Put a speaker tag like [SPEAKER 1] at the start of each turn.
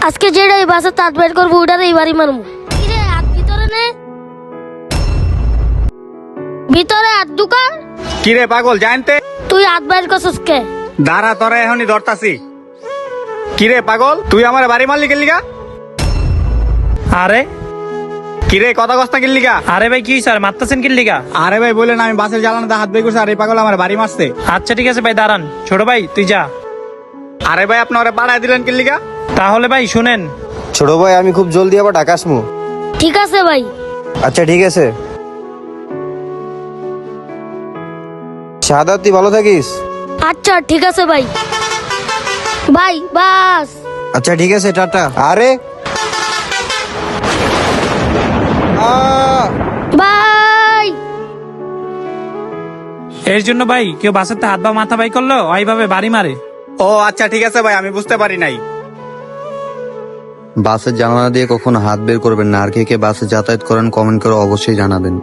[SPEAKER 1] আজকে যেটাই বাসে তাঁত বের করবো ওটার এইবারই মারবো। কিরে হাত ভিতরে নে, ভিতরে হাত ঢুকা।
[SPEAKER 2] কিরে পাগল জানতে
[SPEAKER 1] তুই হাত বের করছিস কে?
[SPEAKER 2] দাঁড়া তোরা এখনই ধরতাছি। কিরে পাগল তুই আমার বাড়ি মারলি গেলিগা?
[SPEAKER 3] আরে
[SPEAKER 2] কিরে কথা কস্তা গেলিগা?
[SPEAKER 3] আরে ভাই কি স্যার মারতেছেন কি লিগা?
[SPEAKER 2] আরে ভাই বলেন আমি বাসের জ্বালানোতে হাত বের করছি আর এই পাগল আমার বাড়ি মারছে।
[SPEAKER 3] আচ্ছা ঠিক আছে ভাই দাঁড়ান, ছোট ভাই তুই যা।
[SPEAKER 2] আরে ভাই আপনি ওরা পাড়ায় দিলেন গেলিগা?
[SPEAKER 3] তাহলে ভাই শুনেন,
[SPEAKER 4] ছোট ভাই আমি খুব জলদি আবার ঢাকা আসমু।
[SPEAKER 1] ঠিক আছে ভাই।
[SPEAKER 4] আচ্ছা ঠিক আছে। শাহাদাত তুই ভালো থাকিস।
[SPEAKER 1] আচ্ছা ঠিক আছে ভাই। ভাই বাস।
[SPEAKER 4] আচ্ছা ঠিক আছে টাটা। আরে
[SPEAKER 1] ভাই
[SPEAKER 3] এর জন্য ভাই কেউ বাসের হাত বা মাথা বাই করলো ওইভাবে বাড়ি মারে।
[SPEAKER 2] ও আচ্ছা ঠিক আছে ভাই আমি বুঝতে পারি নাই।
[SPEAKER 4] বাসের জানালা দিয়ে কখনো হাত বের করবেন না। আর কে কে বাসে যাতায়াত করেন কমেন্ট করে অবশ্যই জানাবেন।